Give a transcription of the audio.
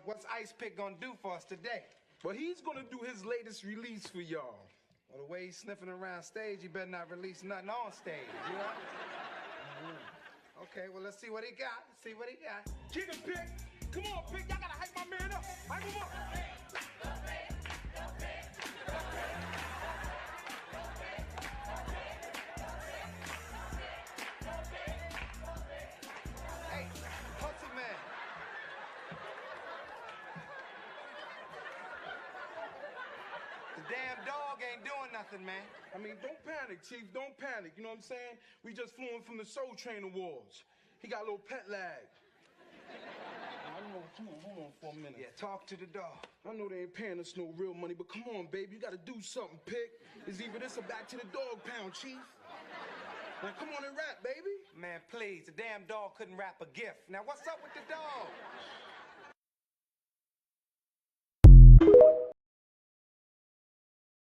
What's Ice Pick gonna do for us today? But he's gonna do his latest release for y'all. Well, the way he's sniffing around stage, he better not release nothing on stage, you know? Okay, well, let's see what he got. Let's see what he got. Get him, Pick. Come on, Pick. Y'all gotta hype my man up. Hype him up. Hey, Hustle Man. The damn dog ain't doing nothing, man. I mean, don't panic, Chief. Don't panic. You know what I'm saying? We just flew in from the Soul Train Awards. He got a little pet lag. I know. Come on, hold on for a minute. Yeah, talk to the dog. I know they ain't paying us no real money, but come on, baby. You gotta do something, Pick. It's either this or back to the dog pound, Chief. Now, come on and rap, baby. Man, please, the damn dog couldn't wrap a gift. Now, what's up with the dog?